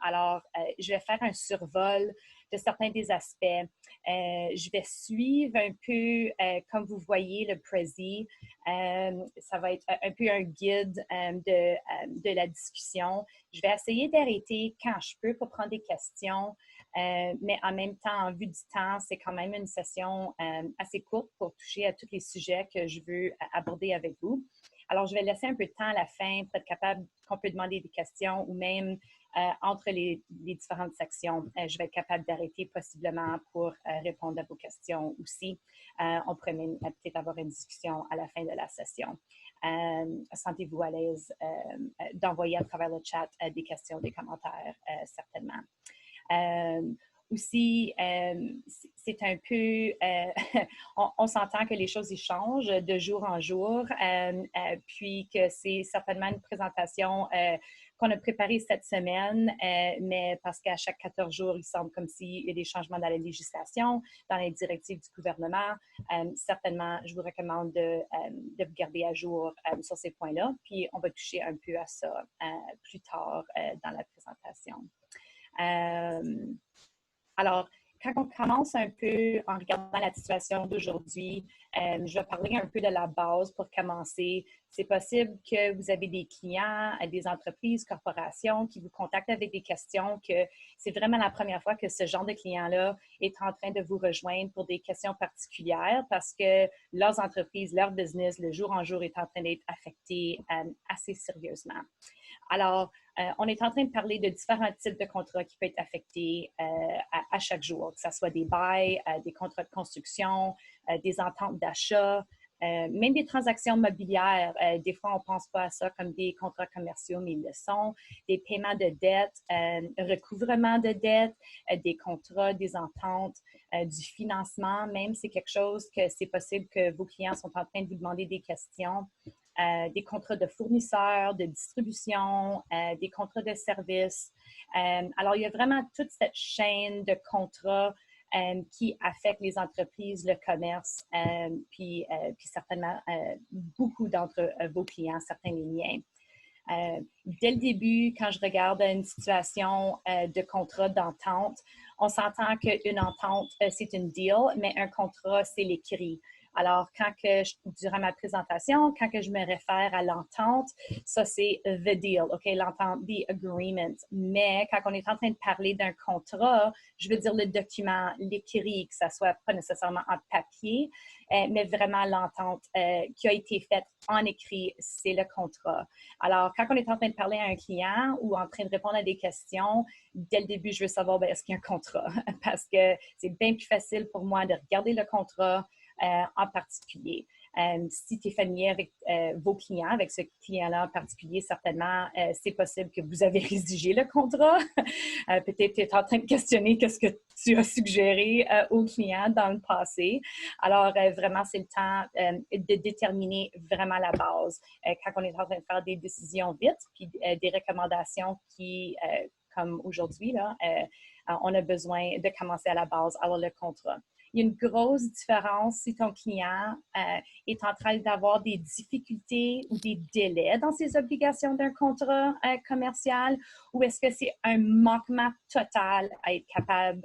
Alors, je vais faire un survol de certains des aspects. Je vais suivre un peu, comme vous voyez, le Prezi. Ça va être un peu un guide de la discussion. Je vais essayer d'arrêter quand je peux pour prendre des questions, mais en même temps, en vue du temps, c'est quand même une session assez courte pour toucher à tous les sujets que je veux aborder avec vous. Alors, je vais laisser un peu de temps à la fin pour être capable qu'on peut demander des questions ou même entre les différentes sections, je vais être capable d'arrêter possiblement pour répondre à vos questions aussi. On pourrait même peut-être avoir une discussion à la fin de la session. Sentez-vous à l'aise d'envoyer à travers le chat des questions, des commentaires, certainement. Aussi, c'est un peu, on s'entend que les choses y changent de jour en jour, puis que c'est certainement une présentation qu'on a préparée cette semaine, mais parce qu'à chaque 14 jours, il semble comme s'il y a des changements dans la législation, dans les directives du gouvernement. Certainement, je vous recommande de vous garder à jour sur ces points-là, puis on va toucher un peu à ça plus tard dans la présentation. Alors, quand on commence un peu en regardant la situation d'aujourd'hui, je vais parler un peu de la base pour commencer. C'est possible que vous avez des clients, des entreprises, corporations qui vous contactent avec des questions, que c'est vraiment la première fois que ce genre de client-là est en train de vous rejoindre pour des questions particulières parce que leurs entreprises, leur business, le jour en jour est en train d'être affecté assez sérieusement. Alors, on est en train de parler de différents types de contrats qui peuvent être affectés à chaque jour, que ce soit des bails, des contrats de construction, des ententes d'achat, même des transactions mobilières. Des fois, on ne pense pas à ça comme des contrats commerciaux, mais ils le sont. Des paiements de dettes, recouvrement de dettes, des contrats, des ententes, du financement. Même, c'est quelque chose que c'est possible que vos clients sont en train de vous demander des questions. Des contrats de fournisseurs, de distribution, des contrats de services. Alors, il y a vraiment toute cette chaîne de contrats qui affectent les entreprises, le commerce, puis certainement beaucoup d'entre vos clients, certains des miens. Dès le début, quand je regarde une situation de contrat d'entente, on s'entend qu'une entente, c'est une deal, mais un contrat, c'est l'écrit. Alors, durant ma présentation, quand je me réfère à l'entente, ça c'est the deal, OK, l'entente, the agreement. Mais quand on est en train de parler d'un contrat, je veux dire le document, l'écrit, que ça soit pas nécessairement en papier, mais vraiment l'entente qui a été faite en écrit, c'est le contrat. Alors, quand on est en train de parler à un client ou en train de répondre à des questions, dès le début, je veux savoir, est-ce qu'il y a un contrat? Parce que c'est bien plus facile pour moi de regarder le contrat en particulier. Si tu es familier avec vos clients, avec ce client-là en particulier, certainement, c'est possible que vous avez rédigé le contrat. Peut-être que tu es en train de questionner qu'est-ce que tu as suggéré aux clients dans le passé. Alors, vraiment, c'est le temps de déterminer vraiment la base. Quand on est en train de faire des décisions vite, puis des recommandations qui, comme aujourd'hui, là, on a besoin de commencer à la base, alors le contrat. Il y a une grosse différence si ton client est en train d'avoir des difficultés ou des délais dans ses obligations d'un contrat commercial ou est-ce que c'est un manquement total à être capable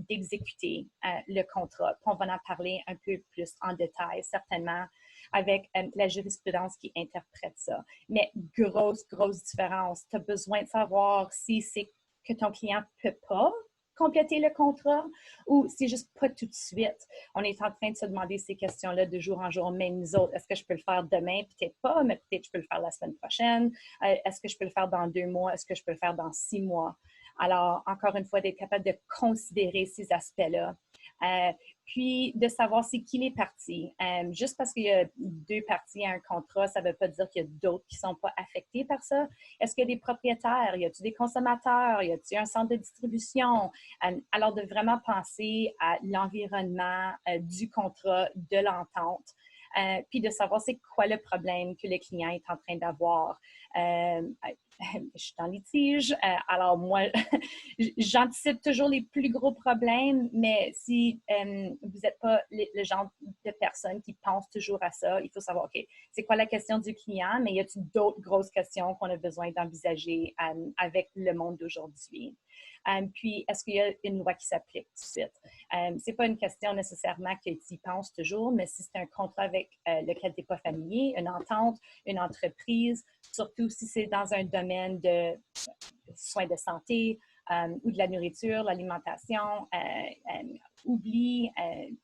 d'exécuter le contrat. Puis on va en parler un peu plus en détail, certainement, avec la jurisprudence qui interprète ça. Mais grosse différence. Tu as besoin de savoir si c'est que ton client ne peut pas compléter le contrat ou c'est juste pas tout de suite. On est en train de se demander ces questions-là de jour en jour, même nous autres. Est-ce que je peux le faire demain? Peut-être pas, mais peut-être je peux le faire la semaine prochaine. Est-ce que je peux le faire dans 2 mois? Est-ce que je peux le faire dans 6 mois? Alors, encore une fois, d'être capable de considérer ces aspects-là. Puis, de savoir c'est qui les parties. Juste parce qu'il y a 2 parties à un contrat, ça ne veut pas dire qu'il y a d'autres qui ne sont pas affectés par ça. Est-ce qu'il y a des propriétaires? Y a-t-il des consommateurs? Y a-t-il un centre de distribution? Alors, de vraiment penser à l'environnement du contrat, de l'entente. Puis de savoir c'est quoi le problème que le client est en train d'avoir. je suis en litige. Alors, moi, j'anticipe toujours les plus gros problèmes, mais si vous n'êtes pas le genre de personne qui pense toujours à ça, il faut savoir, OK, c'est quoi la question du client, mais y a-t-il d'autres grosses questions qu'on a besoin d'envisager avec le monde d'aujourd'hui? Puis, est-ce qu'il y a une loi qui s'applique tout de suite? Ce n'est pas une question nécessairement que tu y penses toujours, mais si c'est un contrat avec lequel tu n'es pas familier, une entente, une entreprise, surtout si c'est dans un domaine de soins de santé ou de la nourriture, l'alimentation, oublie.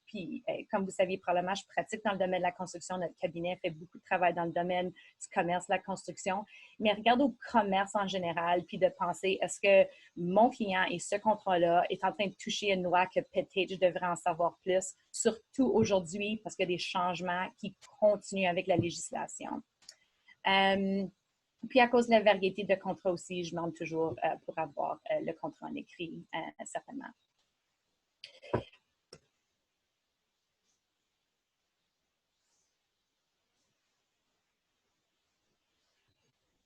Puis, comme vous savez, probablement, je pratique dans le domaine de la construction. Notre cabinet fait beaucoup de travail dans le domaine du commerce, de la construction. Mais regarde au commerce en général, puis de penser, est-ce que mon client et ce contrat-là est en train de toucher une loi que peut-être je devrais en savoir plus, surtout aujourd'hui, parce qu'il y a des changements qui continuent avec la législation. Puis à cause de la variété de contrats aussi, je demande toujours pour avoir le contrat en écrit, certainement.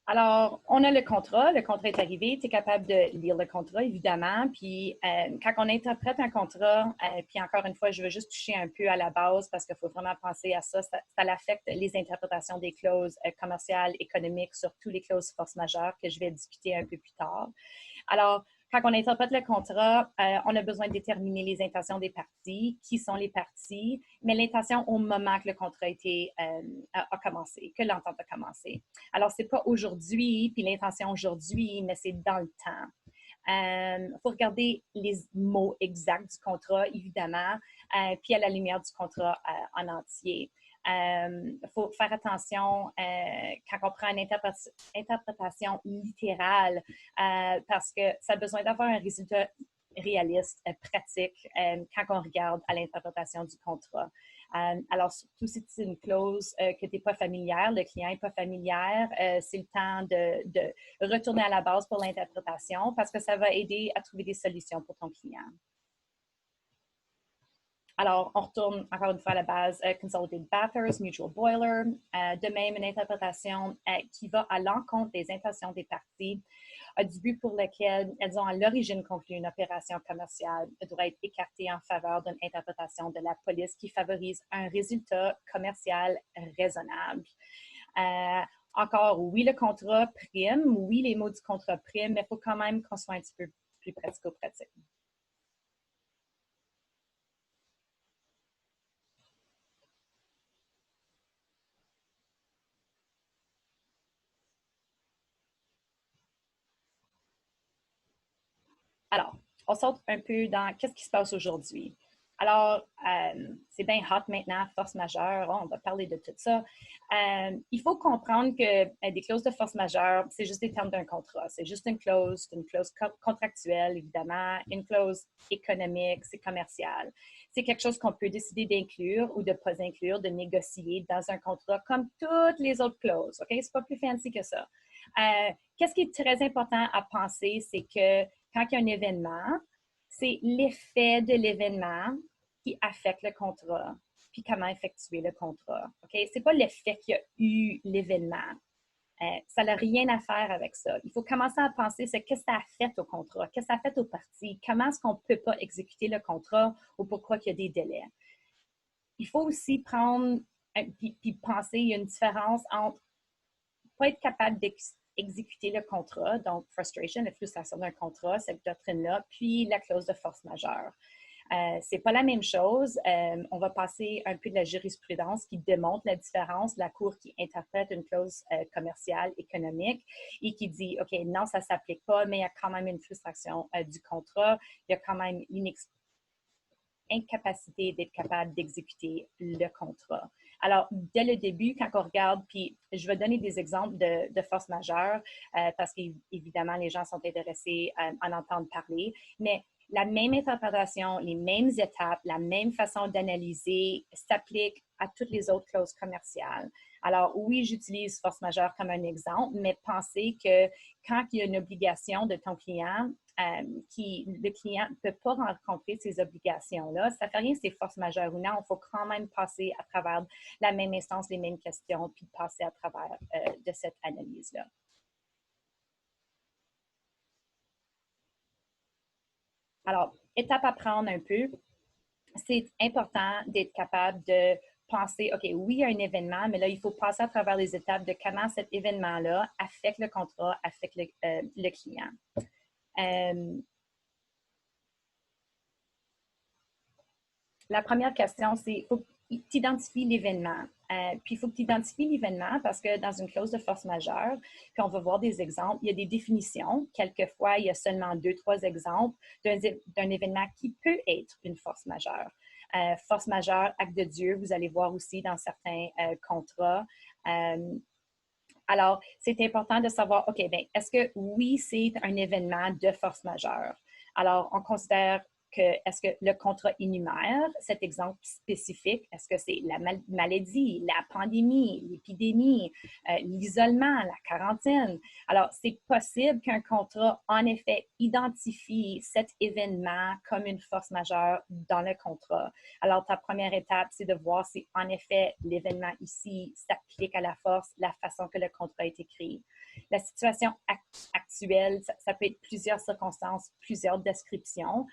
Alors, on a le contrat est arrivé, tu es capable de lire le contrat, évidemment, puis quand on interprète un contrat, puis encore une fois, je veux juste toucher un peu à la base parce qu'il faut vraiment penser à ça, ça affecte les interprétations des clauses commerciales, économiques, surtout les clauses force majeure que je vais discuter un peu plus tard. Alors, quand on interprète le contrat, on a besoin de déterminer les intentions des parties, qui sont les parties, mais l'intention au moment que le contrat a commencé, que l'entente a commencé. Alors, ce n'est pas aujourd'hui, puis l'intention aujourd'hui, mais c'est dans le temps. Il faut regarder les mots exacts du contrat, évidemment, puis à la lumière du contrat en entier. Il faut faire attention quand on prend une interprétation littérale parce que ça a besoin d'avoir un résultat réaliste, pratique, quand on regarde à l'interprétation du contrat. Alors, surtout si c'est une clause que tu n'es pas familière, le client n'est pas familier, c'est le temps de retourner à la base pour l'interprétation parce que ça va aider à trouver des solutions pour ton client. Alors, on retourne encore une fois à la base Consolidated Bathurst, Mutual Boiler. De même, une interprétation qui va à l'encontre des intentions des parties du but pour lequel elles ont à l'origine conclu une opération commerciale doit être écartée en faveur d'une interprétation de la police qui favorise un résultat commercial raisonnable. Encore, oui, le contrat prime, oui, les mots du contrat prime, mais il faut quand même qu'on soit un petit peu plus pratico-pratique. Alors, on saute un peu dans qu'est-ce qui se passe aujourd'hui. Alors, c'est bien hot maintenant, force majeure, on va parler de tout ça. Il faut comprendre que des clauses de force majeure, c'est juste des termes d'un contrat. C'est juste une clause contractuelle, évidemment, une clause économique, c'est commercial. C'est quelque chose qu'on peut décider d'inclure ou de ne pas inclure, de négocier dans un contrat comme toutes les autres clauses. OK? C'est pas plus fancy que ça. Qu'est-ce qui est très important à penser, c'est que quand il y a un événement, c'est l'effet de l'événement qui affecte le contrat, puis comment effectuer le contrat. Okay? Ce n'est pas l'effet qu'il y a eu l'événement. Ça n'a rien à faire avec ça. Il faut commencer à penser, c'est qu'est-ce que ça a fait au contrat, qu'est-ce que ça a fait aux parties, comment est-ce qu'on ne peut pas exécuter le contrat ou pourquoi il y a des délais. Il faut aussi prendre, puis penser, il y a une différence entre pas être capable d'exécuter le contrat, donc frustration, la frustration d'un contrat, cette doctrine-là, puis la clause de force majeure. C'est pas la même chose. On va passer un peu de la jurisprudence qui démontre la différence, la Cour qui interprète une clause commerciale, économique et qui dit, OK, non, ça s'applique pas, mais il y a quand même une frustration du contrat. Il y a quand même une incapacité d'être capable d'exécuter le contrat. Alors, dès le début, quand on regarde, puis je vais donner des exemples de force majeure parce qu'évidemment, les gens sont intéressés à en entendre parler, mais la même interprétation, les mêmes étapes, la même façon d'analyser s'applique à toutes les autres clauses commerciales. Alors, oui, j'utilise force majeure comme un exemple, mais pensez que quand il y a une obligation de ton client, le client ne peut pas rencontrer ces obligations-là, ça ne fait rien si c'est force majeure ou non, il faut quand même passer à travers la même instance, les mêmes questions, puis passer à travers de cette analyse-là. Alors, étape à prendre un peu, c'est important d'être capable de penser, OK, oui, il y a un événement, mais là, il faut passer à travers les étapes de comment cet événement-là affecte le contrat, affecte le client. La première question, c'est faut que tu identifies l'événement. Puis il faut que tu identifies l'événement parce que dans une clause de force majeure, puis on va voir des exemples, il y a des définitions. Quelquefois, il y a seulement 2, 3 exemples d'un événement qui peut être une force majeure. Force majeure, acte de Dieu, vous allez voir aussi dans certains contrats. Alors, c'est important de savoir, OK, bien, est-ce que oui, c'est un événement de force majeure? Alors, on considère que, est-ce que le contrat énumère cet exemple spécifique? Est-ce que c'est la maladie, la pandémie, l'épidémie, l'isolement, la quarantaine? Alors, c'est possible qu'un contrat, en effet, identifie cet événement comme une force majeure dans le contrat. Alors, ta première étape, c'est de voir si, en effet, l'événement ici s'applique à la force, la façon que le contrat est écrit. La situation actuelle, ça peut être plusieurs circonstances, plusieurs descriptions.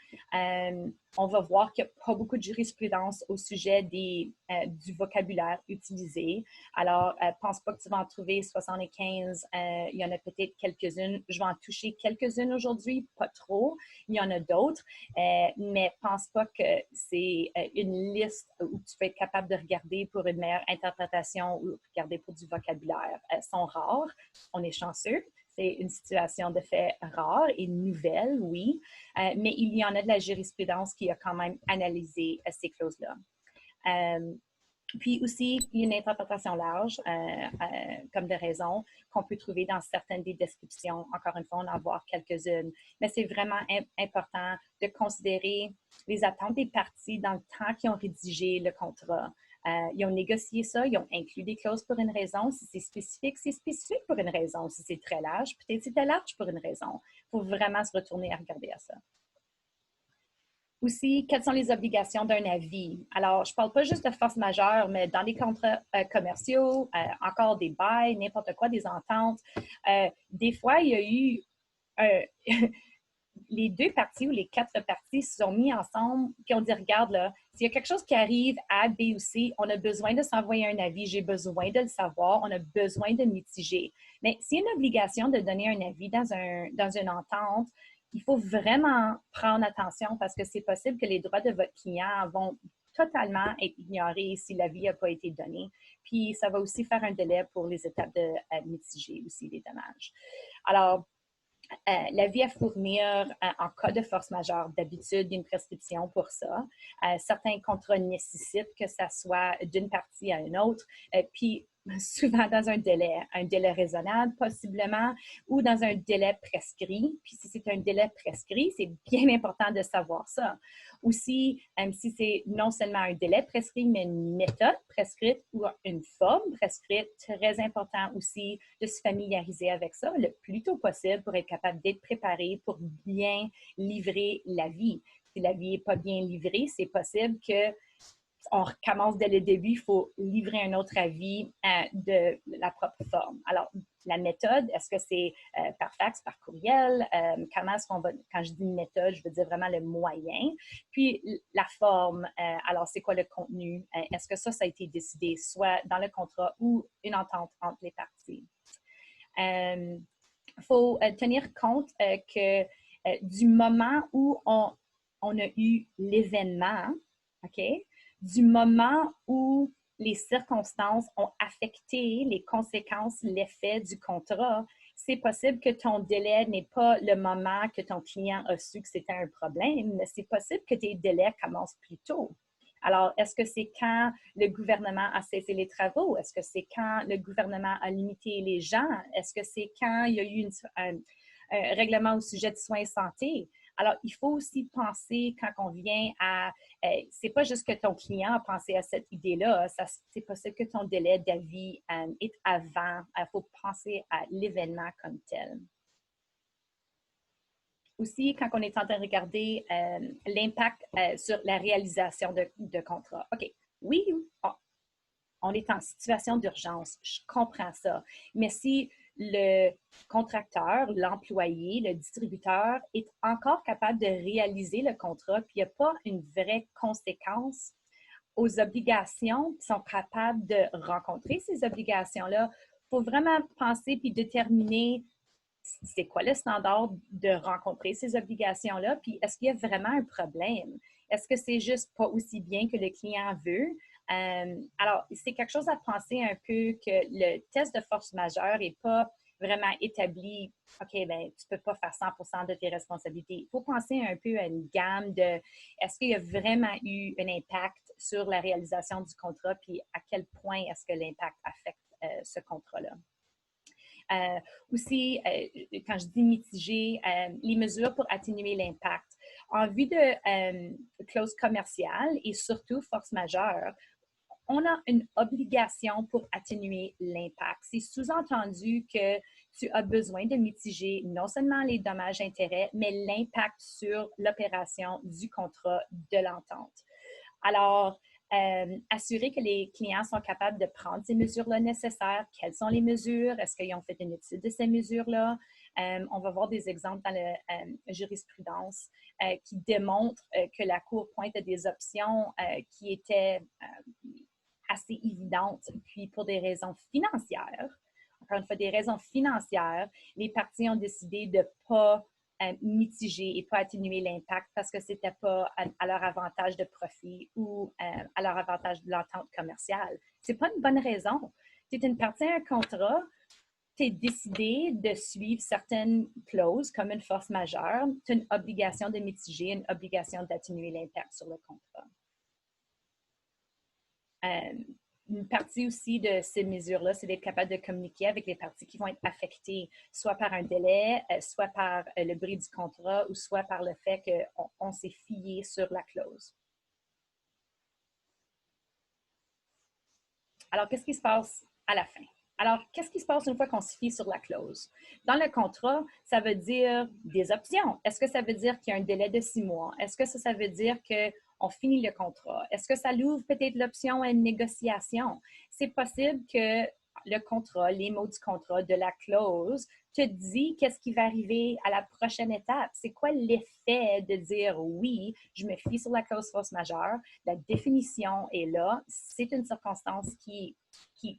On va voir qu'il n'y a pas beaucoup de jurisprudence au sujet du vocabulaire utilisé. Alors, pense pas que tu vas en trouver 75. Il y en a peut-être quelques-unes. Je vais en toucher quelques-unes aujourd'hui, pas trop. Il y en a d'autres, mais pense pas que c'est une liste où tu peux être capable de regarder pour une meilleure interprétation ou regarder pour du vocabulaire. Sont rares. On est chanceux. C'est une situation de fait rare et nouvelle, oui, mais il y en a de la jurisprudence qui a quand même analysé ces clauses-là. Puis aussi, il y a une interprétation large, comme de raison, qu'on peut trouver dans certaines des descriptions. Encore une fois, on en voit quelques-unes. Mais c'est vraiment important de considérer les attentes des parties dans le temps qu'ils ont rédigé le contrat. Ils ont négocié ça, ils ont inclus des clauses pour une raison. Si c'est spécifique pour une raison. Si c'est très large, peut-être c'était large pour une raison. Il faut vraiment se retourner à regarder à ça. Aussi, quelles sont les obligations d'un avis? Alors, je ne parle pas juste de force majeure, mais dans les contrats commerciaux, encore des bails, n'importe quoi, des ententes. Des fois, il y a eu les 2 parties ou les 4 parties se sont mis ensemble et ont dit, regarde là, s'il y a quelque chose qui arrive à B ou C, on a besoin de s'envoyer un avis, j'ai besoin de le savoir, on a besoin de mitiger. Mais s'il y a une obligation de donner un avis dans une entente, il faut vraiment prendre attention parce que c'est possible que les droits de votre client vont totalement être ignorés si l'avis n'a pas été donné. Puis, ça va aussi faire un délai pour les étapes de mitiger aussi les dommages. Alors, l'avis à fournir en cas de force majeure, d'habitude, il y a une prescription pour ça. Certains contrats nécessitent que ça soit d'une partie à une autre. Puis, souvent dans un délai raisonnable possiblement, ou dans un délai prescrit. Puis si c'est un délai prescrit, c'est bien important de savoir ça. Aussi, si c'est non seulement un délai prescrit, mais une méthode prescrite ou une forme prescrite, très important aussi de se familiariser avec ça le plus tôt possible pour être capable d'être préparé pour bien livrer l'avis. Si l'avis n'est pas bien livré, c'est possible que on recommence dès le début, il faut livrer un autre avis de la propre forme. Alors, la méthode, est-ce que c'est par fax, par courriel? Comment est-ce qu'on va, quand je dis méthode, je veux dire vraiment le moyen. Puis, la forme, alors c'est quoi le contenu? Est-ce que ça a été décidé soit dans le contrat ou une entente entre les parties? Il faut tenir compte que du moment où on a eu l'événement, OK? Du moment où les circonstances ont affecté les conséquences, l'effet du contrat, c'est possible que ton délai n'est pas le moment que ton client a su que c'était un problème, mais c'est possible que tes délais commencent plus tôt. Alors, est-ce que c'est quand le gouvernement a cessé les travaux? Est-ce que c'est quand le gouvernement a limité les gens? Est-ce que c'est quand il y a eu un règlement au sujet de soins et santé? Alors, il faut aussi penser quand on vient à, c'est pas juste que ton client a pensé à cette idée-là, c'est possible que ton délai d'avis est avant. Il faut penser à l'événement comme tel. Aussi, quand on est en train de regarder l'impact sur la réalisation de contrats. OK, oui, on est en situation d'urgence, je comprends ça. Mais si le contracteur, l'employé, le distributeur est encore capable de réaliser le contrat, puis il n'y a pas une vraie conséquence aux obligations qui sont capables de rencontrer ces obligations-là. Il faut vraiment penser puis déterminer c'est quoi le standard de rencontrer ces obligations-là, puis est-ce qu'il y a vraiment un problème? Est-ce que c'est juste pas aussi bien que le client veut? Alors, c'est quelque chose à penser un peu que le test de force majeure n'est pas vraiment établi. OK, ben tu peux pas faire 100% de tes responsabilités. Il faut penser un peu à une gamme de est-ce qu'il y a vraiment eu un impact sur la réalisation du contrat, puis à quel point est-ce que l'impact affecte ce contrat-là. Aussi, quand je dis mitiger, les mesures pour atténuer l'impact. En vue de clause commerciale et surtout force majeure, on a une obligation pour atténuer l'impact. C'est sous-entendu que tu as besoin de mitiger non seulement les dommages-intérêts, mais l'impact sur l'opération du contrat de l'entente. Alors, assurer que les clients sont capables de prendre ces mesures-là nécessaires. Quelles sont les mesures? Est-ce qu'ils ont fait une étude de ces mesures-là? On va voir des exemples dans la jurisprudence qui démontrent que la Cour pointe des options qui étaient assez évidentes, puis pour des raisons financières. Encore une fois, des raisons financières, les parties ont décidé de ne pas mitiger et pas atténuer l'impact parce que ce n'était pas à leur avantage de profit ou à leur avantage de l'entente commerciale. Ce n'est pas une bonne raison. Tu es une partie à un contrat, tu es décidé de suivre certaines clauses comme une force majeure, tu as une obligation de mitiger, une obligation d'atténuer l'impact sur le contrat. Une partie aussi de ces mesures-là, c'est d'être capable de communiquer avec les parties qui vont être affectées, soit par un délai, soit par le bris du contrat, ou soit par le fait qu'on s'est fié sur la clause. Alors, qu'est-ce qui se passe à la fin? Alors, qu'est-ce qui se passe une fois qu'on se fie sur la clause? Dans le contrat, ça veut dire des options. Est-ce que ça veut dire qu'il y a un délai de 6 mois? Est-ce que ça veut dire qu'on finit le contrat? Est-ce que ça l'ouvre peut-être l'option à une négociation? C'est possible que le contrat, les mots du contrat, de la clause, te dit qu'est-ce qui va arriver à la prochaine étape. C'est quoi l'effet de dire oui, je me fie sur la clause force majeure, la définition est là, c'est une circonstance qui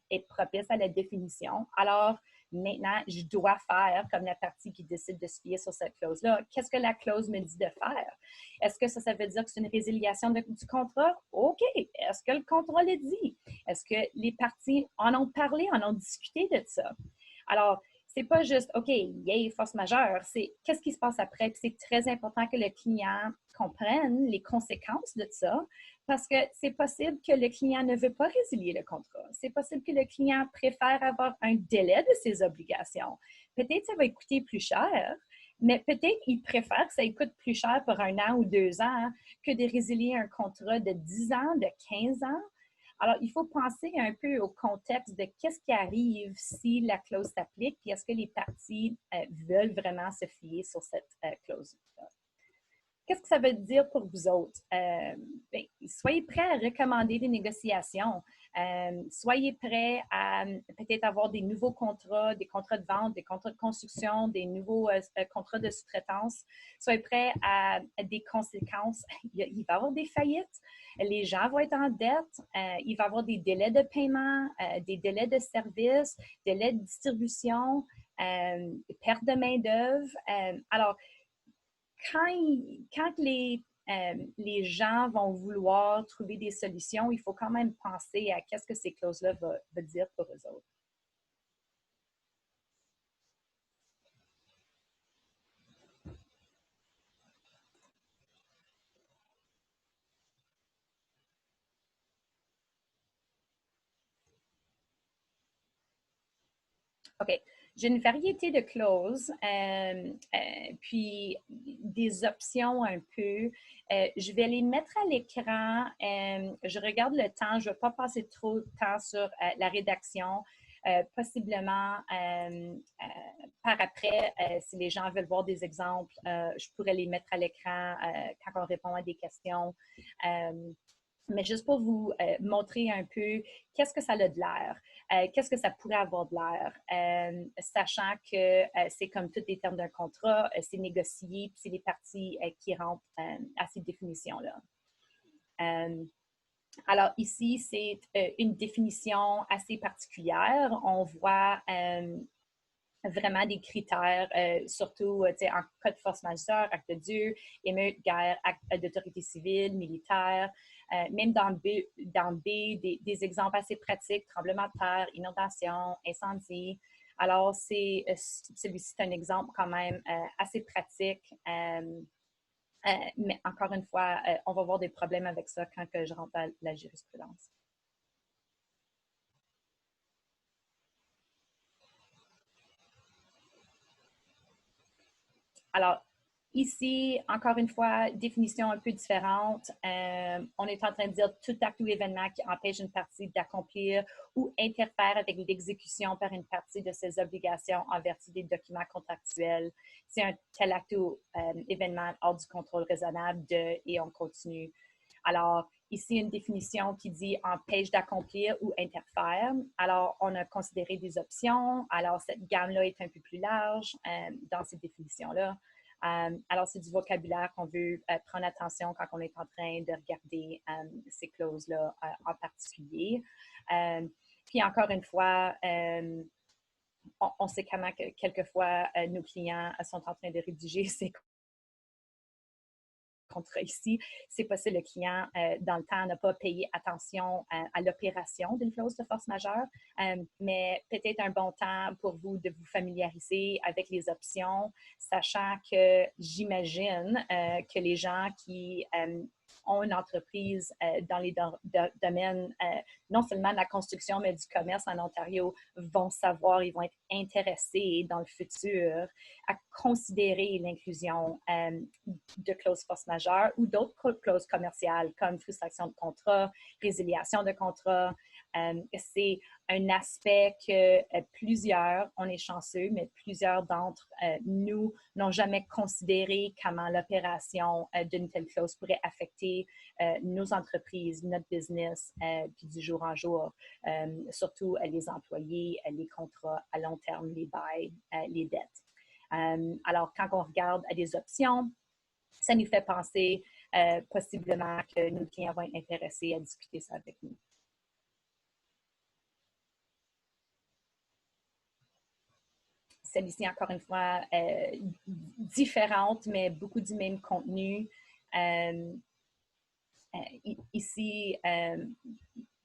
est propice à la définition. Alors, maintenant, je dois faire comme la partie qui décide de se fier sur cette clause-là. Qu'est-ce que la clause me dit de faire? Est-ce que ça veut dire que c'est une résiliation du contrat? OK. Est-ce que le contrat le dit? Est-ce que les parties en ont parlé, en ont discuté de ça? Alors, c'est pas juste, OK, yay, force majeure, c'est qu'est-ce qui se passe après. Puis c'est très important que le client comprenne les conséquences de ça parce que c'est possible que le client ne veut pas résilier le contrat. C'est possible que le client préfère avoir un délai de ses obligations. Peut-être que ça va coûter plus cher, mais peut-être qu'il préfère que ça coûte plus cher pour 1 an ou 2 ans que de résilier un contrat de 10 ans, de 15 ans. Alors, il faut penser un peu au contexte de qu'est-ce qui arrive si la clause s'applique, puis est-ce que les parties veulent vraiment se fier sur cette clause-là. Qu'est-ce que ça veut dire pour vous autres? Soyez prêts à recommander des négociations. Soyez prêts à peut-être avoir des nouveaux contrats, des contrats de vente, des contrats de construction, des nouveaux contrats de sous-traitance. Soyez prêts à des conséquences. Il va y avoir des faillites. Les gens vont être en dette. Il va y avoir des délais de paiement, des délais de service, délais de distribution, perte de main-d'œuvre. Alors, quand les gens vont vouloir trouver des solutions, il faut quand même penser à qu'est-ce que ces clauses-là vont dire pour eux autres. OK. J'ai une variété de clauses, puis des options un peu. Je vais les mettre à l'écran. Je regarde le temps. Je ne vais pas passer trop de temps sur la rédaction. Possiblement, par après, si les gens veulent voir des exemples, je pourrais les mettre à l'écran quand on répond à des questions. Mais juste pour vous montrer un peu qu'est-ce que ça a de l'air, qu'est-ce que ça pourrait avoir de l'air, sachant que c'est comme tous les termes d'un contrat, c'est négocié, puis c'est les parties qui rentrent à ces définitions-là. Alors ici, c'est une définition assez particulière. On voit vraiment des critères, surtout en cas de force majeure, acte de Dieu, émeute, guerre, acte d'autorité civile, militaire. Même dans B, des exemples assez pratiques, tremblement de terre, inondation, incendie. Alors, celui-ci est un exemple quand même assez pratique. Mais encore une fois, on va avoir des problèmes avec ça quand je rentre dans la jurisprudence. Alors, ici, encore une fois, définition un peu différente. On est en train de dire tout acte ou événement qui empêche une partie d'accomplir ou interfère avec l'exécution par une partie de ses obligations en vertu des documents contractuels. C'est un tel acte ou événement hors du contrôle raisonnable de et on continue. Alors, ici, une définition qui dit empêche d'accomplir ou interfère. Alors, on a considéré des options. Alors, cette gamme-là est un peu plus large dans cette définition-là. Alors, c'est du vocabulaire qu'on veut prendre attention quand on est en train de regarder ces clauses-là en particulier. Puis, encore une fois, on sait comment que quelquefois nos clients sont en train de rédiger ces contrat ici, c'est possible le client, dans le temps, n'a pas payé attention à l'opération d'une clause de force majeure, mais peut-être un bon temps pour vous de vous familiariser avec les options, sachant que j'imagine que les gens qui ont une entreprise dans les domaines non seulement de la construction, mais du commerce en Ontario vont savoir, ils vont être intéressés dans le futur à considérer l'inclusion de clauses force majeure ou d'autres clauses commerciales comme frustration de contrat, résiliation de contrat. C'est un aspect que plusieurs, on est chanceux, mais plusieurs d'entre nous n'ont jamais considéré comment l'opération d'une telle clause pourrait affecter nos entreprises, notre business, puis du jour en jour, surtout les employés, les contrats à long terme, les bails, les dettes. Alors, quand on regarde à des options, ça nous fait penser possiblement que nos clients vont être intéressés à discuter ça avec nous. Celle-ci, encore une fois, différente, mais beaucoup du même contenu. Ici,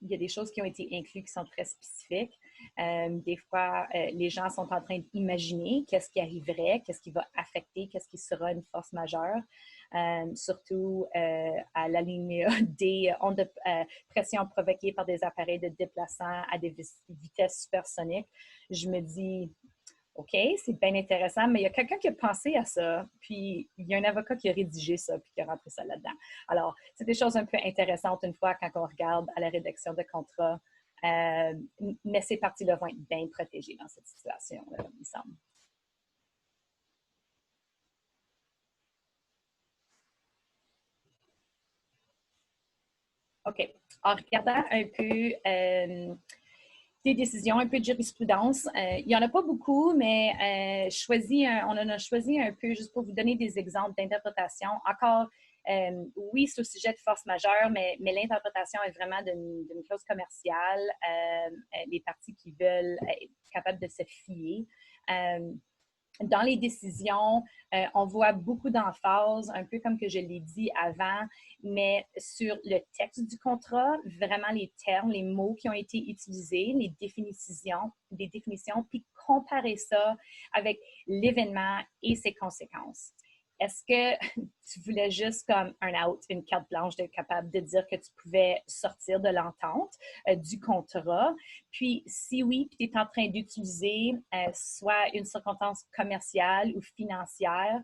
il y a des choses qui ont été incluses qui sont très spécifiques. Des fois, les gens sont en train d'imaginer qu'est-ce qui arriverait, qu'est-ce qui va affecter, qu'est-ce qui sera une force majeure. Surtout à l'alinéa des ondes de pression provoquées par des appareils de déplaçant à des vitesses supersoniques. Je me dis, OK, c'est bien intéressant, mais il y a quelqu'un qui a pensé à ça, puis il y a un avocat qui a rédigé ça, puis qui a rentré ça là-dedans. Alors, c'est des choses un peu intéressantes une fois quand on regarde à la rédaction de contrat, mais ces parties-là vont être bien protégées dans cette situation-là, il me semble. OK. En regardant un peu des décisions, un peu de jurisprudence. Il n'y en a pas beaucoup, mais on en a choisi un peu juste pour vous donner des exemples d'interprétation. Encore, oui, c'est au sujet de force majeure, mais l'interprétation est vraiment d'une clause commerciale. Les parties qui veulent être capables de se fier. Dans les décisions, on voit beaucoup d'emphase, un peu comme que je l'ai dit avant, mais sur le texte du contrat, vraiment les termes, les mots qui ont été utilisés, les définitions, puis comparer ça avec l'événement et ses conséquences. Est-ce que tu voulais juste comme un out, une carte blanche d'être capable de dire que tu pouvais sortir de l'entente, du contrat? Puis, si oui, puis tu es en train d'utiliser soit une circonstance commerciale ou financière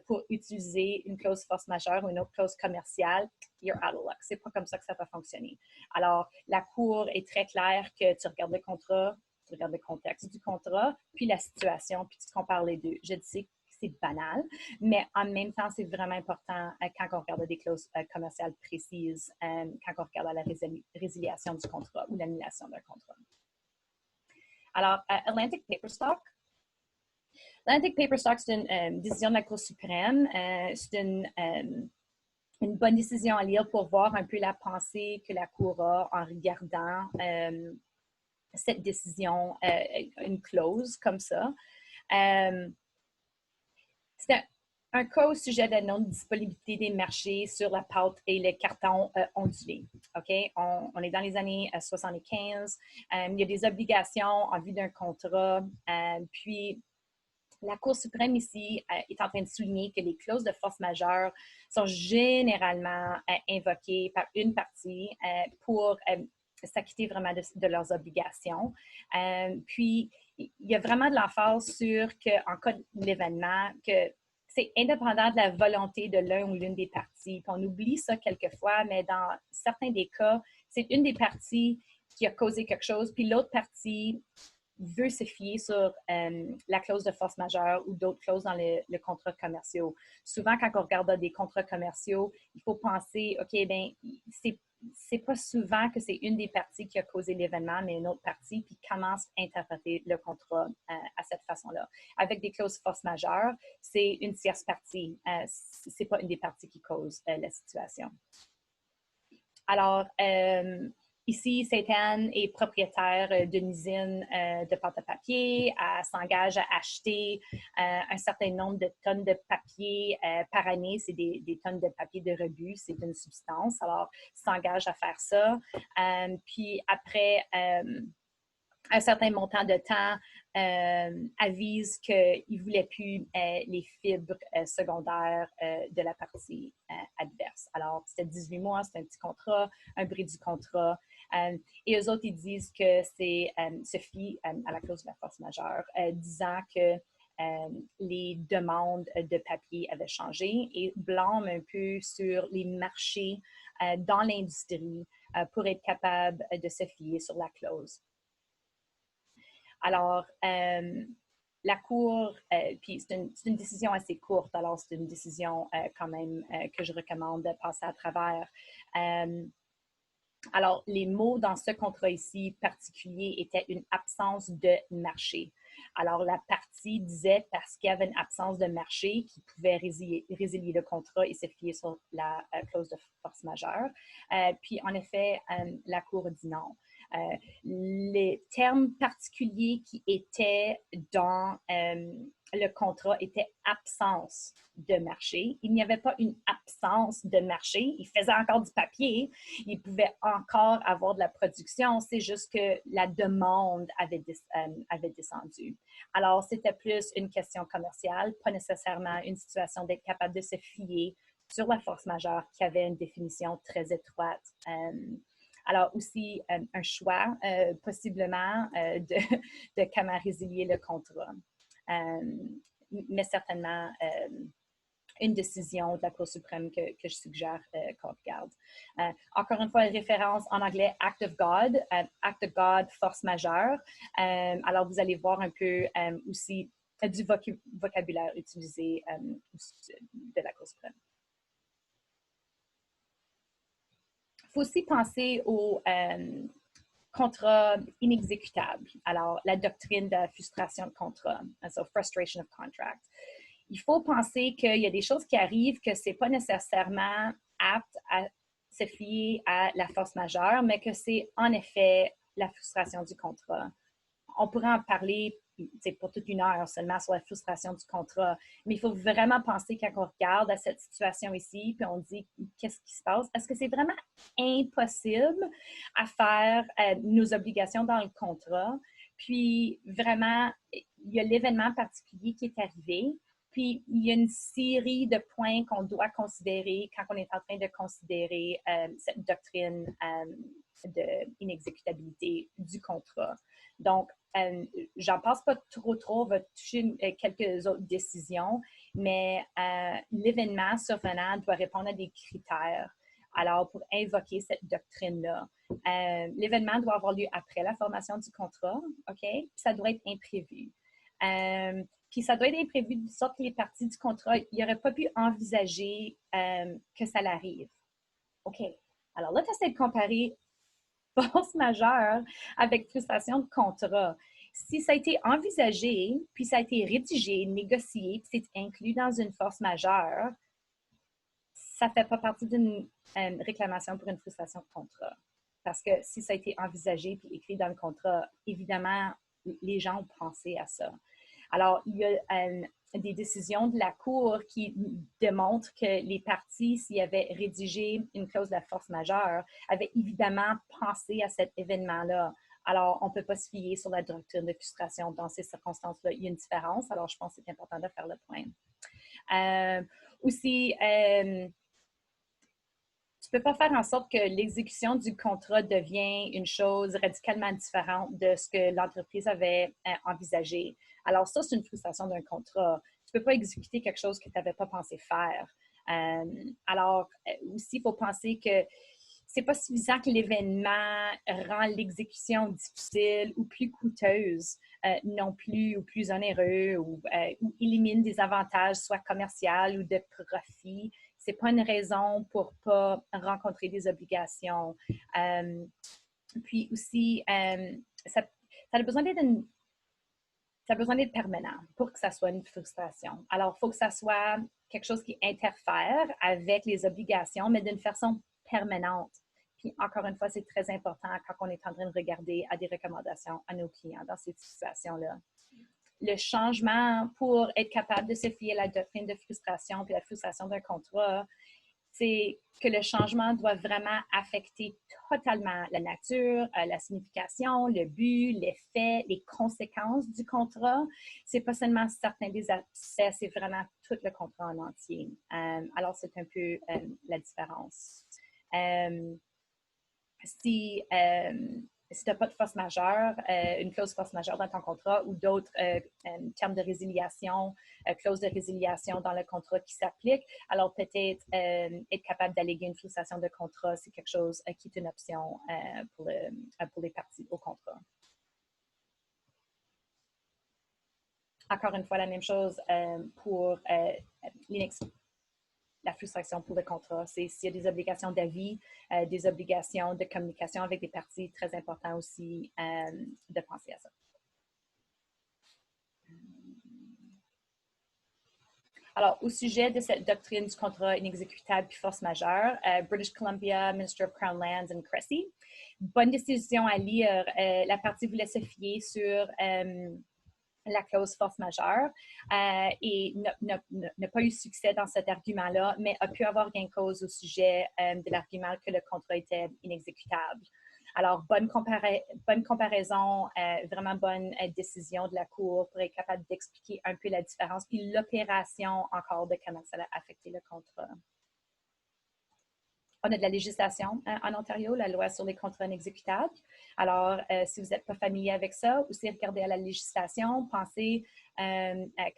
pour utiliser une clause force majeure ou une autre clause commerciale, you're out of luck. C'est pas comme ça que ça va fonctionner. Alors, la Cour est très claire que tu regardes le contrat, tu regardes le contexte du contrat, puis la situation, puis tu compares les deux. Je sais que c'est banal, mais en même temps, c'est vraiment important quand on regarde des clauses commerciales précises, quand on regarde la résiliation du contrat ou l'annulation d'un contrat. Alors, Atlantic Paper Stock. Atlantic Paper Stock, c'est une décision de la Cour suprême. C'est une bonne décision à lire pour voir un peu la pensée que la Cour a en regardant cette décision, une clause comme ça. C'est un cas au sujet de la non-disponibilité des marchés sur la pâte et les cartons ondulés. Okay? On est dans les années 75. Il y a des obligations en vue d'un contrat. Puis, la Cour suprême ici est en train de souligner que les clauses de force majeure sont généralement invoquées par une partie pour s'acquitter vraiment de leurs obligations. Puis, il y a vraiment de l'emphase sur qu'en cas de l'événement, que c'est indépendant de la volonté de l'un ou l'une des parties. Puis on oublie ça quelquefois, mais dans certains des cas, c'est une des parties qui a causé quelque chose, puis l'autre partie veut se fier sur la clause de force majeure ou d'autres clauses dans le contrat commerciaux. Souvent, quand on regarde des contrats commerciaux, il faut penser, OK, bien, c'est pas souvent que c'est une des parties qui a causé l'événement, mais une autre partie, puis commence à interpréter le contrat à cette façon-là. Avec des clauses force majeure, c'est une tierce partie. C'est pas une des parties qui cause la situation. Alors, ici, Sainte-Anne est propriétaire d'une usine de pâte à papier. Elle s'engage à acheter un certain nombre de tonnes de papier par année. C'est des tonnes de papier de rebut. C'est une substance. Alors, elle s'engage à faire ça. Puis après un certain montant de temps, avise qu'il ne voulait plus les fibres secondaires de la partie adverse. Alors, c'était 18 mois, c'est un petit contrat, un bris du contrat. Et eux autres, ils disent que c'est se fie à la clause de la force majeure, disant que les demandes de papier avaient changé et blâment un peu sur les marchés dans l'industrie pour être capable de se fier sur la clause. Alors, la Cour, puis c'est une décision assez courte, alors c'est une décision quand même que je recommande de passer à travers. Alors, les mots dans ce contrat ici particulier étaient une absence de marché. Alors, la partie disait parce qu'il y avait une absence de marché qui pouvait résilier le contrat et se fier sur la clause de force majeure. Puis, en effet, la Cour dit non. Les termes particuliers qui étaient dans le contrat étaient absence de marché. Il n'y avait pas une absence de marché. Il faisait encore du papier. Il pouvait encore avoir de la production. C'est juste que la demande avait descendu. Alors, c'était plus une question commerciale, pas nécessairement une situation d'être capable de se fier sur la force majeure qui avait une définition très étroite. Alors aussi, un choix possiblement de comment résilier le contrat. Mais certainement, une décision de la Cour suprême que je suggère qu'on regarde. Encore une fois, une référence en anglais, Act of God, force majeure. Alors, vous allez voir un peu aussi du vocabulaire utilisé de la Cour suprême. Il faut aussi penser aux contrats inexécutables. Alors, la doctrine de la frustration de contrat, so frustration of contract. Il faut penser qu'il y a des choses qui arrivent que ce n'est pas nécessairement apte à se fier à la force majeure, mais que c'est en effet la frustration du contrat. On pourrait en parler pour toute une heure seulement sur la frustration du contrat, mais il faut vraiment penser quand on regarde à cette situation ici, puis on dit qu'est-ce qui se passe? Est-ce que c'est vraiment impossible à faire nos obligations dans le contrat? Puis vraiment, il y a l'événement particulier qui est arrivé, puis il y a une série de points qu'on doit considérer quand on est en train de considérer cette doctrine d'inexécutabilité du contrat. Donc, j'en passe pas trop, on va toucher quelques autres décisions, mais l'événement survenant doit répondre à des critères. Alors, pour invoquer cette doctrine-là, l'événement doit avoir lieu après la formation du contrat, OK? Puis ça doit être imprévu. Puis ça doit être imprévu de sorte que les parties du contrat, il n'aurait pas pu envisager que ça l'arrive. OK. Alors là, tu essaies de comparer force majeure avec frustration de contrat. Si ça a été envisagé, puis ça a été rédigé, négocié, puis c'est inclus dans une force majeure, ça ne fait pas partie d'une réclamation pour une frustration de contrat. Parce que si ça a été envisagé puis écrit dans le contrat, évidemment, les gens ont pensé à ça. Alors, il y a des décisions de la Cour qui démontrent que les parties, s'ils avaient rédigé une clause de la force majeure, avaient évidemment pensé à cet événement-là. Alors, on ne peut pas se fier sur la doctrine de frustration dans ces circonstances-là. Il y a une différence. Alors, je pense que c'est important de faire le point. Aussi, tu ne peux pas faire en sorte que l'exécution du contrat devient une chose radicalement différente de ce que l'entreprise avait envisagé. Alors ça, c'est une frustration d'un contrat. Tu ne peux pas exécuter quelque chose que tu n'avais pas pensé faire. Alors, aussi, il faut penser que ce n'est pas suffisant que l'événement rend l'exécution difficile ou plus coûteuse non plus, ou plus onéreux, ou élimine des avantages, soit commerciaux ou de profit. Ce n'est pas une raison pour ne pas rencontrer des obligations. Puis aussi, ça a besoin d'être permanent pour que ça soit une frustration. Alors, il faut que ça soit quelque chose qui interfère avec les obligations, mais d'une façon permanente. Puis, encore une fois, c'est très important quand on est en train de regarder à des recommandations à nos clients dans ces situations-là. Le changement pour être capable de se fier à la doctrine de frustration puis la frustration d'un contrat, c'est que le changement doit vraiment affecter totalement la nature, la signification, le but, l'effet, les conséquences du contrat. C'est pas seulement certains des aspects, c'est vraiment tout le contrat en entier. Alors, c'est un peu la différence. Si tu n'as pas de force majeure, une clause de force majeure dans ton contrat ou d'autres termes de résiliation, clause de résiliation dans le contrat qui s'applique, alors peut-être être capable d'alléguer une frustration de contrat, c'est quelque chose qui est une option pour les parties au contrat. Encore une fois, la même chose pour la frustration pour le contrat. C'est s'il y a des obligations d'avis, des obligations de communication avec des parties, très important aussi de penser à ça. Alors, au sujet de cette doctrine du contrat inexécutable puis force majeure, British Columbia, Minister of Crown Lands and Cressy, bonne décision à lire. La partie voulait se fier sur la clause force majeure et n'a pas eu succès dans cet argument-là, mais a pu avoir gain de cause au sujet de l'argument que le contrat était inexécutable. Alors, bonne comparaison, vraiment bonne décision de la Cour pour être capable d'expliquer un peu la différence, puis l'opération encore de comment ça a affecté le contrat. On a de la législation en Ontario, la loi sur les contrats inexécutables. Alors, si vous n'êtes pas familier avec ça, aussi regardez à la législation, pensez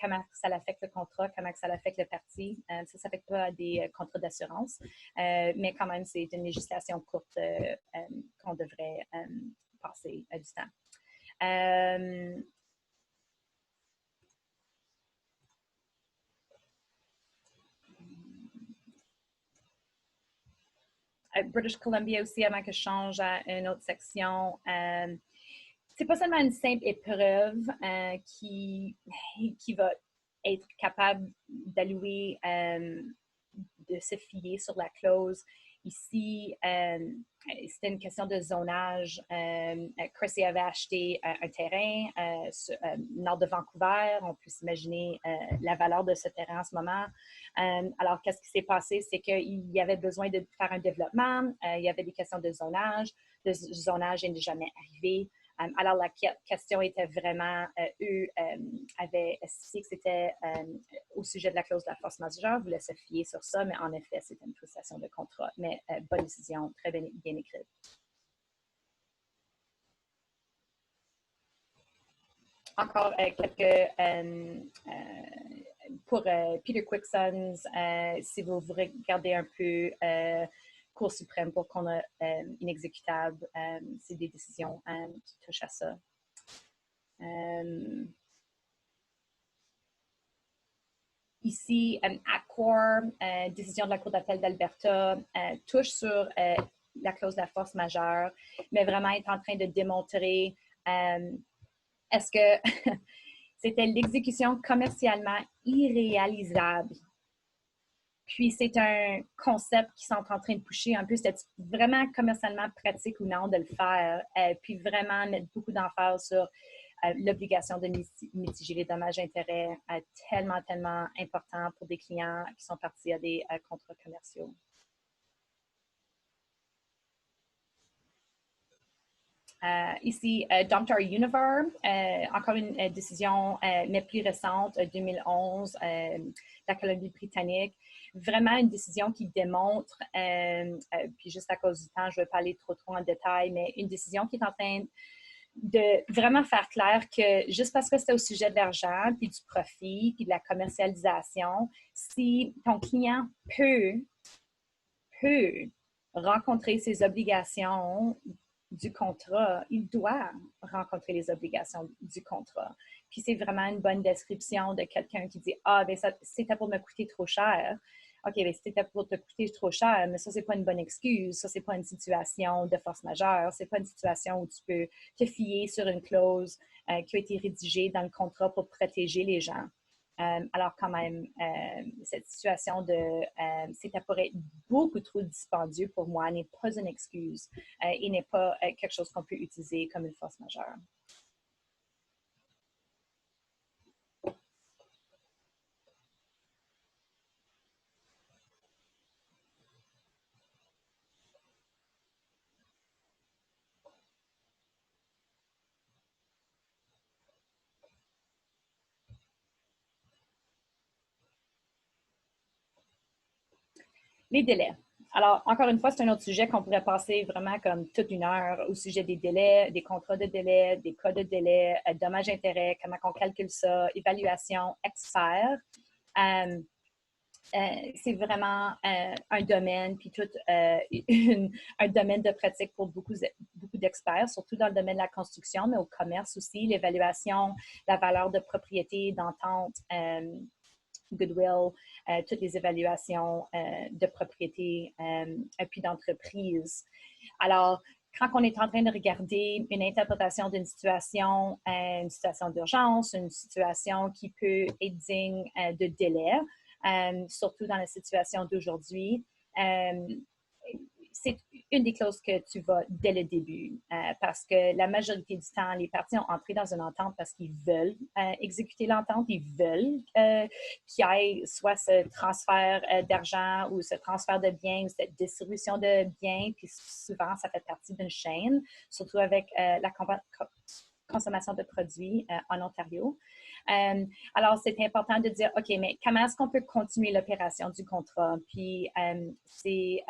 comment ça affecte le contrat, comment ça affecte le parti. Ça ne s'affecte pas à des contrats d'assurance, mais quand même, c'est une législation courte qu'on devrait passer du temps. British Columbia aussi, avant que je change à une autre section. C'est pas seulement une simple épreuve qui va être capable d'allouer, de se fier sur la clause. Ici, c'était une question de zonage. Cressy avait acheté un terrain nord de Vancouver. On peut s'imaginer la valeur de ce terrain en ce moment. Alors, qu'est-ce qui s'est passé? C'est qu'il y avait besoin de faire un développement. Il y avait des questions de zonage. Le zonage n'est jamais arrivé. Alors, la question était vraiment, eux avaient estimé que c'était au sujet de la clause de la force majeure, voulaient se fier sur ça, mais en effet, c'était une frustration de contrat. Mais bonne décision, très bien écrite. Encore quelques pour Peter Quicksons, si vous regardez un peu Cour suprême pour qu'on a inexécutable, c'est des décisions qui touchent à ça. Ici, Accor, décision de la Cour d'appel d'Alberta, touche sur la clause de la force majeure, mais vraiment est en train de démontrer est-ce que c'était l'exécution commercialement irréalisable. Puis c'est un concept qui sont en train de pousser un peu, c'était vraiment commercialement pratique ou non de le faire, puis vraiment mettre beaucoup d'emphase sur l'obligation de mitiger les dommages et intérêts, tellement, tellement important pour des clients qui sont partis à des contrats commerciaux. Ici, Domtar Univar, encore une décision, mais plus récente, 2011, la Colombie-Britannique. Vraiment une décision qui démontre, puis juste à cause du temps, je ne vais pas aller trop en détail, mais une décision qui est en train de vraiment faire clair que juste parce que c'est au sujet de l'argent, puis du profit, puis de la commercialisation, si ton client peut rencontrer ses obligations du contrat, il doit rencontrer les obligations du contrat. Puis c'est vraiment une bonne description de quelqu'un qui dit « Ah, bien, c'était pour me coûter trop cher. » OK, bien, c'était pour te coûter trop cher, mais ça, c'est pas une bonne excuse. Ça, c'est pas une situation de force majeure. C'est pas une situation où tu peux te fier sur une clause qui a été rédigée dans le contrat pour protéger les gens. Alors quand même, cette situation de c'était pour être beaucoup trop dispendieux pour moi n'est pas une excuse et n'est pas quelque chose qu'on peut utiliser comme une force majeure. Les délais. Alors, encore une fois, c'est un autre sujet qu'on pourrait passer vraiment comme toute une heure au sujet des délais, des contrats de délai, des cas de délai, dommages-intérêts, comment on calcule ça, évaluation, expert. C'est vraiment un domaine, puis tout un domaine de pratique pour beaucoup d'experts, surtout dans le domaine de la construction, mais au commerce aussi, l'évaluation, la valeur de propriété, d'entente, goodwill, toutes les évaluations de propriété puis d'entreprise. Alors, quand on est en train de regarder une interprétation d'une situation, une situation d'urgence, une situation qui peut être digne de délai, surtout dans la situation d'aujourd'hui, c'est une des clauses que tu vas dès le début parce que la majorité du temps, les parties ont entré dans une entente parce qu'ils veulent exécuter l'entente, ils veulent qu'il y ait soit ce transfert d'argent ou ce transfert de biens ou cette distribution de biens, puis souvent, ça fait partie d'une chaîne, surtout avec la consommation de produits en Ontario. Alors, c'est important de dire, OK, mais comment est-ce qu'on peut continuer l'opération du contrat? Puis, c'est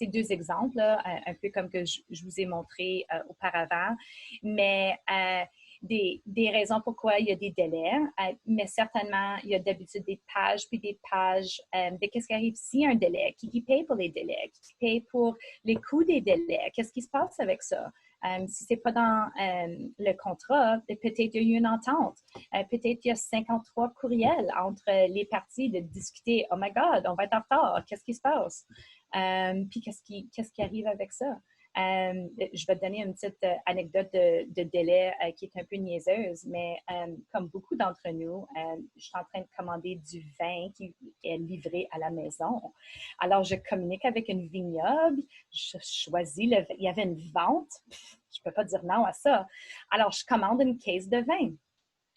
deux exemples, là, un peu comme que je vous ai montré auparavant, mais des raisons pourquoi il y a des délais, mais certainement, il y a d'habitude des pages, puis des pages de qu'est-ce qui arrive s'il y a un délai, qui paye pour les délais, qui paye pour les coûts des délais, qu'est-ce qui se passe avec ça? Si ce n'est pas dans le contrat, peut-être il y a eu une entente. Peut-être il y a 53 courriels entre les parties de discuter « Oh my God, on va être en retard, qu'est-ce qui se passe? » Puis qu'est-ce qui arrive avec ça? Je vais te donner une petite anecdote de délai qui est un peu niaiseuse, mais comme beaucoup d'entre nous, je suis en train de commander du vin qui est livré à la maison. Alors, je communique avec une vignoble, je choisis il y avait une vente, je ne peux pas dire non à ça. Alors, je commande une caisse de vin.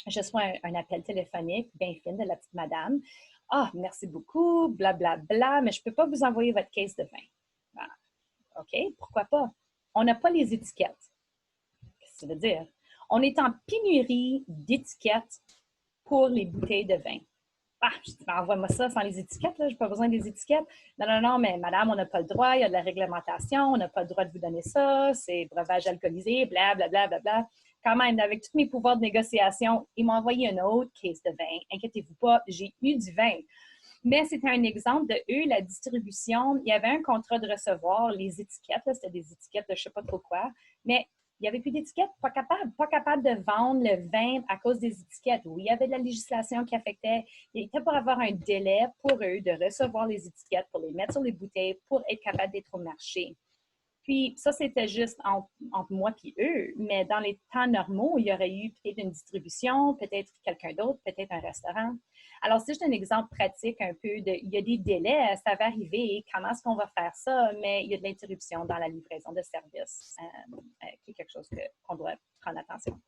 Je reçois un appel téléphonique bien fin de la petite madame. Ah, merci beaucoup, blablabla, bla, bla, mais je ne peux pas vous envoyer votre caisse de vin. Ah, OK, pourquoi pas? On n'a pas les étiquettes. Qu'est-ce que ça veut dire? On est en pénurie d'étiquettes pour les bouteilles de vin. Ah, je dis, ben, envoie-moi ça sans les étiquettes, là, je n'ai pas besoin des étiquettes. Non, non, non, mais madame, on n'a pas le droit, il y a de la réglementation, on n'a pas le droit de vous donner ça, c'est breuvage alcoolisé, blablabla, bla, bla, bla. Quand même, avec tous mes pouvoirs de négociation, ils m'ont envoyé une autre caisse de vin. Inquiétez-vous pas, j'ai eu du vin. Mais c'était un exemple de eux, la distribution. Il y avait un contrat de recevoir, les étiquettes, c'était des étiquettes de je ne sais pas trop quoi, mais il n'y avait plus d'étiquettes, pas capable de vendre le vin à cause des étiquettes. Oui, il y avait de la législation qui affectait. Il était pour avoir un délai pour eux de recevoir les étiquettes, pour les mettre sur les bouteilles, pour être capable d'être au marché. Puis ça, c'était juste entre moi et eux. Mais dans les temps normaux, il y aurait eu peut-être une distribution, peut-être quelqu'un d'autre, peut-être un restaurant. Alors, c'est juste un exemple pratique un peu de, il y a des délais, ça va arriver, comment est-ce qu'on va faire ça, mais il y a de l'interruption dans la livraison de services, qui est quelque chose qu'on doit prendre attention.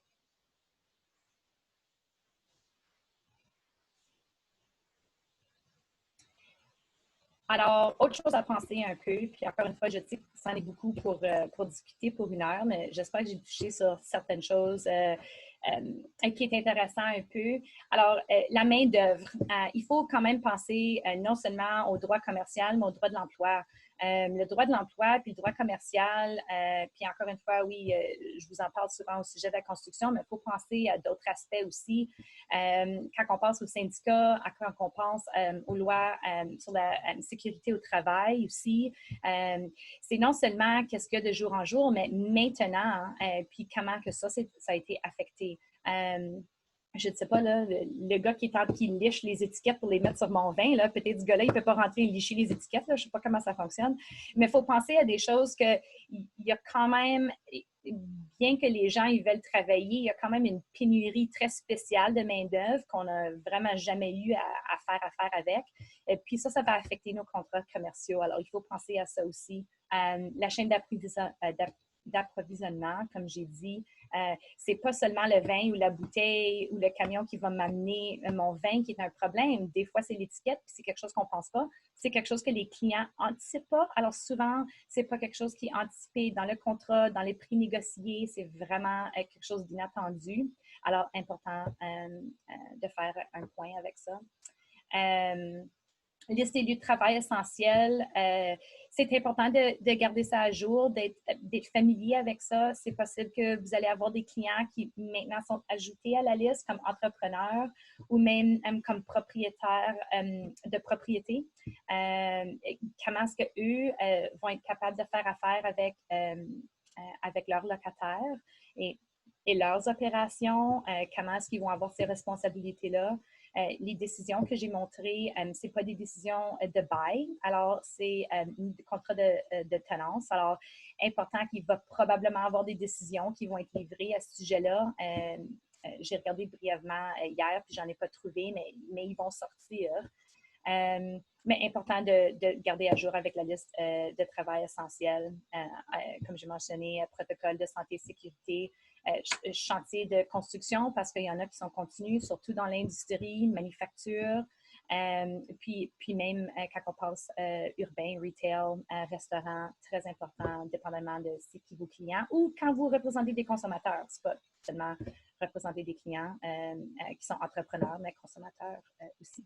Alors, autre chose à penser un peu, puis encore une fois, je sais que ça en est beaucoup pour discuter pour une heure, mais j'espère que j'ai touché sur certaines choses qui est intéressant un peu. Alors, la main-d'œuvre, il faut quand même penser non seulement au droit commercial, mais au droit de l'emploi. Le droit de l'emploi, puis le droit commercial, puis encore une fois, oui, je vous en parle souvent au sujet de la construction, mais il faut penser à d'autres aspects aussi. Quand on pense aux syndicats, quand on pense aux lois sur la sécurité au travail aussi, c'est non seulement qu'est-ce qu'il y a de jour en jour, mais maintenant, puis comment que ça a été affecté. Je ne sais pas, là, le gars qui liche les étiquettes pour les mettre sur mon vin, là, peut-être ce gars-là, il ne peut pas rentrer et licher les étiquettes, là, je ne sais pas comment ça fonctionne, mais il faut penser à des choses que il y a quand même, bien que les gens ils veulent travailler, il y a quand même une pénurie très spéciale de main-d'œuvre qu'on n'a vraiment jamais eu à faire affaire avec. Et puis ça va affecter nos contrats commerciaux. Alors, il faut penser à ça aussi. La chaîne d'approvisionnement, comme j'ai dit, c'est pas seulement le vin ou la bouteille ou le camion qui va m'amener mon vin qui est un problème. Des fois, c'est l'étiquette, puis c'est quelque chose qu'on pense pas. C'est quelque chose que les clients anticipent pas. Alors souvent, c'est pas quelque chose qui est anticipé dans le contrat, dans les prix négociés. C'est vraiment quelque chose d'inattendu. Alors, important de faire un point avec ça. Liste des lieux de travail essentiels. C'est important de garder ça à jour, d'être familier avec ça. C'est possible que vous allez avoir des clients qui maintenant sont ajoutés à la liste comme entrepreneurs ou même comme propriétaires de propriété. Comment est-ce qu'eux vont être capables de faire affaire avec leurs locataires et leurs opérations? Comment est-ce qu'ils vont avoir ces responsabilités-là? Les décisions que j'ai montrées, ce n'est pas des décisions de bail, alors c'est un contrat de tenance. Alors, important qu'il va probablement avoir des décisions qui vont être livrées à ce sujet-là. J'ai regardé brièvement hier, puis j'en ai pas trouvé, mais ils vont sortir. Mais important de garder à jour avec la liste de travail essentiel, comme j'ai mentionné, protocole de santé et sécurité, chantier de construction, parce qu'il y en a qui sont continus, surtout dans l'industrie, manufacture, puis même quand on passe urbain, retail, restaurant, très important, dépendamment de c'est qui vos clients, ou quand vous représentez des consommateurs, c'est pas seulement représenter des clients qui sont entrepreneurs, mais consommateurs aussi.